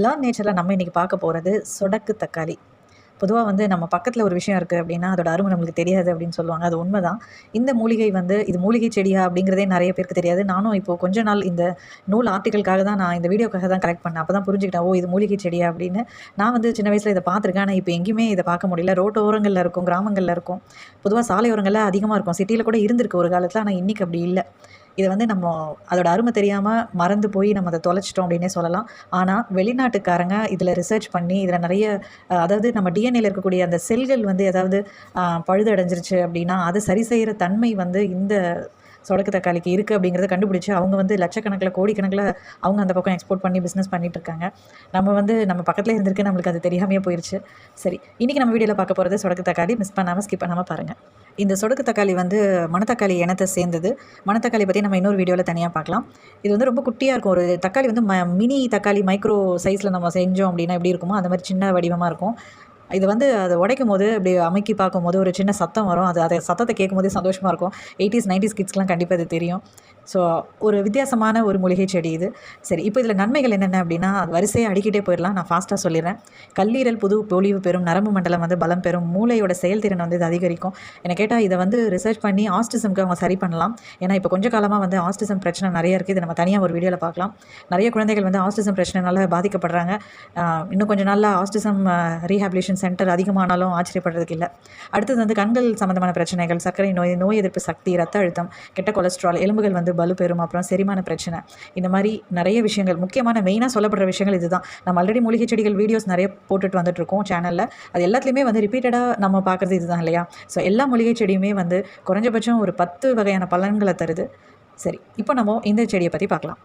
Learn நேச்சரில் நம்ம இன்றைக்கி பார்க்க போகிறது சொடக்கு தக்காளி. பொதுவாக வந்து நம்ம பக்கத்தில் ஒரு விஷயம் இருக்குது அப்படின்னா அதோட அருமை நம்மளுக்கு தெரியாது அப்படின்னு சொல்லுவாங்க. அது உண்மைதான். இந்த மூலிகை வந்து இது மூலிகை செடியா அப்படிங்கிறதே நிறைய பேருக்கு தெரியாது. நானும் இப்போது கொஞ்ச நாள் இந்த நூல் ஆர்டிக்கலுக்காக தான் நான் இந்த வீடியோக்காக தான் கலெக்ட் பண்ணேன். அப்போ தான் புரிஞ்சுக்கிட்டேன், ஓ இது மூலிகை செடியா அப்படின்னு. நான் வந்து சின்ன வயசில் இதை பார்த்துருக்கேன். ஆனால் இப்போ எங்கேயுமே இதை பார்க்க முடியல. ரோட்டோரங்களில் இருக்கும், கிராமங்களில் இருக்கும், பொதுவாக சாலையோரங்களில் அதிகமாக இருக்கும். சிட்டியில் கூட இருந்திருக்கு ஒரு காலத்தில், ஆனால் இன்றைக்கி அப்படி இல்லை. இதை வந்து நம்ம அதோட அருமை தெரியாமல் மறந்து போய் நம்ம அதை தொலைச்சிட்டோம் அப்படின்னே சொல்லலாம். ஆனால் வெளிநாட்டுக்காரங்க இதில் ரிசர்ச் பண்ணி இதில் நிறைய அதாவது நம்ம டிஎன்ஏல இருக்கக்கூடிய அந்த செல்கள் வந்து ஏதாவது பழுதடைஞ்சிருச்சு அப்படின்னா அதை சரி செய்கிற தன்மை வந்து இந்த சொடக்கு தக்காளிக்கு இருக்குது அப்படிங்கிறத கண்டுபிடிச்சி அவங்க வந்து லட்சக்கணக்கில் கோடிக்கணக்கில் அவங்க அந்த பக்கம் எக்ஸ்போர்ட் பண்ணி பிஸ்னஸ் பண்ணிகிட்டு இருக்காங்க. நம்ம வந்து நம்ம பக்கத்தில் இருந்திருக்கு, நம்மளுக்கு அது தெரியாமையே போயிடுச்சு. சரி, இன்றைக்கி நம்ம வீடியோவில் பார்க்க போகிறது சொடக்கு தக்காளி. மிஸ் பண்ணாமல் ஸ்கிப் பண்ணாமல் பாருங்கள். இந்த சொடக்கு தக்காளி வந்து மணத்தக்காளி இனத்தை சேர்ந்தது. மணத்தக்காளி பற்றி நம்ம இன்னொரு வீடியோவில் தனியாக பார்க்கலாம். இது வந்து ரொம்ப குட்டியாக இருக்கும். ஒரு தக்காளி வந்து மினி தக்காளி மைக்ரோ சைஸில் நம்ம செஞ்சோம் அப்படின்னா எப்படி இருக்குமோ அந்த மாதிரி சின்ன வடிவமாக இருக்கும். இது வந்து அதை உடைக்கும் போது அப்படி அமைக்கி பார்க்கும்போது ஒரு சின்ன சத்தம் வரும். அதை சத்தத்தை கேட்கும்போதே சந்தோஷமாக இருக்கும். 80s 90s கிட்ஸ்லாம் கண்டிப்பாக இது தெரியும். ஸோ ஒரு வித்தியாசமான ஒரு மூலிகை செடி இது. சரி, இப்போ இதில் நன்மைகள் என்னென்ன அப்படின்னா வரிசையாக அடிக்கிட்டே போயிடலாம். நான் ஃபாஸ்ட்டாக சொல்லிடுறேன். கல்லீரல் புது பொலிவு பெறும், நரம்பு மண்டலம் வந்து பலம் பெறும், மூளையோட செயல்திறன் வந்து இது அதிகரிக்கும். என்னை கேட்டால் இதை வந்து ரிசர்ச் பண்ணி ஆஸ்டிசம்க்கு அவங்க சரி பண்ணலாம். ஏன்னா இப்போ கொஞ்சம் காலமாக வந்து ஆஸ்டிசம் பிரச்சனை நிறைய இருக்குது. இது நம்ம தனியாக ஒரு வீடியோவில் பார்க்கலாம். நிறைய குழந்தைகள் வந்து ஆஸ்டிசம் பிரச்சனைனால பாதிக்கப்படுறாங்க. இன்னும் கொஞ்சம் நாளில் ஆஸ்டிசம் ரீஹாபிலேஷன் சென்டர் அதிகமானாலும் ஆச்சரியப்படுறதுக்கு இல்லை. அடுத்தது வந்து கண்கள் சம்மந்தமான பிரச்சனைகள், சர்க்கரை நோய், நோய் எதிர்ப்பு சக்தி, ரத்த அழுத்தம், கெட்ட கொலஸ்ட்ரால், எலும்புகள் வந்து பலு பெறும், அப்புறம் செரிமான பிரச்சனை, இந்த மாதிரி நிறைய விஷயங்கள். முக்கியமான மெயினாக சொல்லப்படுற விஷயங்கள் இதுதான். நம்ம ஆல்ரெடி மூலிகை செடிகள் வீடியோஸ் நிறைய போட்டுட்டு வந்துட்டுருக்கோம் சேனலில். அது எல்லாத்துலேயுமே வந்து ரிப்பீட்டடாக நம்ம பார்க்குறது இதுதான் இல்லையா? ஸோ எல்லா மூலிகை செடியுமே வந்து குறைஞ்சபட்சம் ஒரு 10 வகையான பலன்களை தருது. சரி, இப்போ நம்ம இந்த செடியை பற்றி பார்க்கலாம்.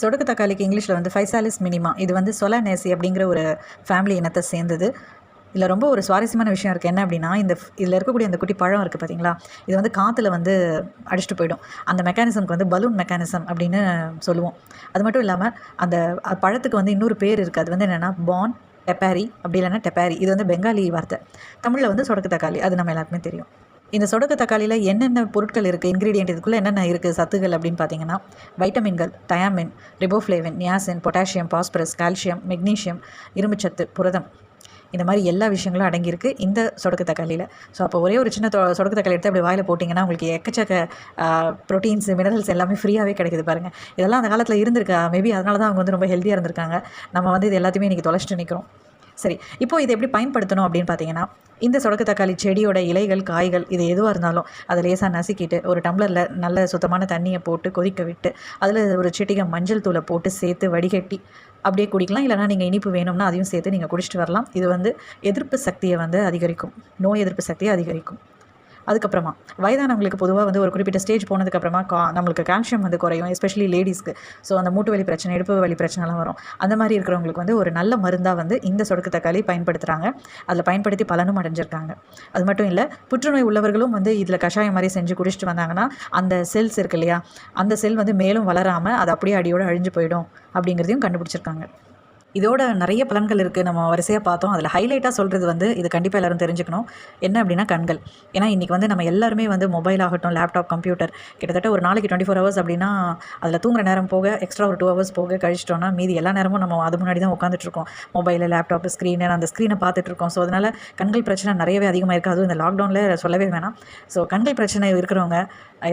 சொடக்கு தக்காளிக்கு இங்கிலீஷில் வந்து ஃபைசாலிஸ் மினிமா. இது வந்து சொலானேசி அப்படிங்கிற ஒரு ஃபேமிலி இனத்தை சேர்ந்தது. இதில் ரொம்ப ஒரு சுவாரஸ்யமான விஷயம் இருக்குது. என்ன அப்படின்னா இதில் இருக்கக்கூடிய அந்த குட்டி பழம் இருக்குது பார்த்தீங்களா, இது வந்து காற்றுல வந்து அடிச்சுட்டு போயிடும். அந்த மெக்கானிசம்க்கு வந்து பலூன் மெக்கானிசம் அப்படின்னு சொல்லுவோம். அது மட்டும் இல்லாமல் அந்த பழத்துக்கு வந்து இன்னொரு பேர் இருக்குது. அது வந்து என்னென்னா பான் டெப்பாரி, அப்படி இல்லைன்னா டெப்பாரி. இது வந்து பெங்காலி வார்த்தை. தமிழில் வந்து சொடக்கு தக்காளி. அது நம்ம எல்லாருக்குமே தெரியும். இந்த சொடக்கு தக்காளியில் என்னென்ன பொருட்கள் இருக்குது, இன்க்ரீடியன்ட் இதுக்குள்ளே என்னென்ன இருக்குது சத்துகள் அப்படின்னு பார்த்தீங்கன்னா வைட்டமின்கள், thiamine, riboflavin, niacin, potassium, phosphorus, calcium, magnesium, இரும்புச்சத்து, புரதம், இந்த மாதிரி எல்லா விஷயங்களும் அடங்கியிருக்கு இந்த சொடக்கு தக்காளியில். ஸோ அப்போ ஒரே ஒரு சின்ன சொடக்கு தக்காளி எடுத்து அப்படி வாயில் போட்டிங்கன்னா உங்களுக்கு எக்கச்சக்க ப்ரோட்டீன்ஸ், மினரல்ஸ் எல்லாமே ஃப்ரீயாகவே கிடைக்குது பாருங்கள். இதெல்லாம் அந்த காலத்தில் இருந்திருக்கா? மேபி அதனால தான் அவங்க வந்து ரொம்ப ஹெல்த்தியாக இருந்திருக்காங்க. நம்ம வந்து இது எல்லாத்தையுமே இன்றைக்கி தொலைச்சிட்டு நிற்கிறோம். சரி, இப்போது இது எப்படி பயன்படுத்தணும் அப்படின்னு பார்த்தீங்கன்னா, இந்த சொடக்கு தக்காளி செடியோட இலைகள், காய்கள் இது எதுவாக இருந்தாலும் அதை லேசாக நசுக்கிட்டு ஒரு டம்ளரில் நல்ல சுத்தமான தண்ணியை போட்டு கொதிக்க விட்டு அதில் ஒரு சிட்டிகை மஞ்சள் தூளை போட்டு சேர்த்து வடிகட்டி அப்படியே குடிக்கலாம். இல்லைனா நீங்கள் இனிப்பு வேணும்னா அதையும் சேர்த்து நீங்கள் குடிச்சிட்டு வரலாம். இது வந்து எதிர்ப்பு சக்தியை வந்து அதிகரிக்கும், நோய் எதிர்ப்பு சக்தியை அதிகரிக்கும். அதுக்கப்புறமா வயதானவங்களுக்கு பொதுவாக வந்து ஒரு குறிப்பிட்ட ஸ்டேஜ் போனதுக்கப்புறமா நம்மளுக்கு கால்சியம் வந்து குறையும், எஸ்பெஷலி லேடிஸ்க்கு. ஸோ அந்த மூட்டு வலி பிரச்சனை, இடுப்பு வலி பிரச்சனைலாம் வரும். அந்த மாதிரி இருக்கிறவங்களுக்கு வந்து ஒரு நல்ல மருந்தாக வந்து இந்த சொடக்கு தக்காளி பயன்படுத்துகிறாங்க. அதில் பயன்படுத்தி பலனும் அடைஞ்சிருக்காங்க. அது மட்டும் இல்லை, புற்றுநோய் உள்ளவர்களும் வந்து இதில் கஷாயம் மாதிரி செஞ்சு குடிச்சிட்டு வந்தாங்கன்னா அந்த செல்ஸ் இருக்கு இல்லையா, அந்த செல் வந்து மேலும் வளராமல் அது அப்படியே அடியோடு அழிஞ்சு போயிடும் அப்படிங்கிறதையும் கண்டுபிடிச்சிருக்காங்க. இதோட நிறைய பலன்கள் இருக்குது. நம்ம வரிசையாக பார்த்தோம். அதில் ஹைலைட்டாக சொல்கிறது வந்து இது கண்டிப்பாக எல்லோரும் தெரிஞ்சுக்கணும். என்ன அப்படின்னா கண்கள். ஏன்னா இன்றைக்கி வந்து நம்ம எல்லாருமே வந்து மொபைல் ஆகட்டும், லேப்டாப், கம்ப்யூட்டர், கிட்டத்தட்ட ஒரு நாளைக்கு 24 ஹவர்ஸ் அப்படின்னா அதில் தூங்குற நேரம் போக எக்ஸ்ட்ரா ஒரு 2 ஹவர்ஸ் போக கழிச்சிட்டோன்னா மீதி எல்லா நேரமும் நம்ம அது முன்னாடி தான் உட்காந்துட்ருக்கோம். மொபைலில், லேப்டாப்பு, ஸ்க்ரீனு, அந்த ஸ்க்ரீனை பார்த்துட்ருக்கோம். ஸோ அதனால் கண்கள் பிரச்சனை நிறையவே அதிகமாக இருக்குது. அதுவும் இந்த லாக்டவுனில் சொல்லவே வேணாம். ஸோ கண்கள் பிரச்சனை இருக்கிறவங்க,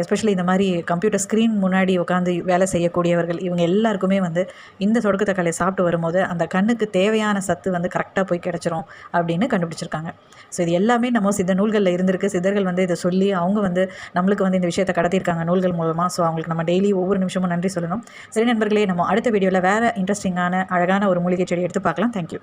எஸ்பெஷலி இந்த மாதிரி கம்ப்யூட்டர் ஸ்க்ரீன் முன்னாடி உட்காந்து வேலை செய்யக்கூடியவர்கள், இவங்க எல்லாருக்குமே வந்து இந்த சொடக்கு தக்காளியை சாப்பிட்டு வரும்போது அந்த கண்ணுக்கு தேவையான சத்து வந்து கரெக்டாக போய் கிடச்சிரும் அப்படின்னு கண்டுபிடிச்சிருக்காங்க. ஸோ இது எல்லாமே நம்ம சித்த நூல்களில் இருந்திருக்கு. சித்தர்கள் வந்து இதை சொல்லி அவங்க வந்து நம்மளுக்கு வந்து இந்த விஷயத்தை கடத்தியிருக்காங்க நூல்கள் மூலமாக. ஸோ அவங்களுக்கு நம்ம டெய்லி ஒவ்வொரு நிமிஷமும் நன்றி சொல்லணும். சரி நண்பர்களே, நம்ம அடுத்த வீடியோவில் வேறு இன்ட்ரெஸ்டிங்கான அழகான ஒரு மூலிகை செடி எடுத்து பார்க்கலாம். தேங்க்யூ.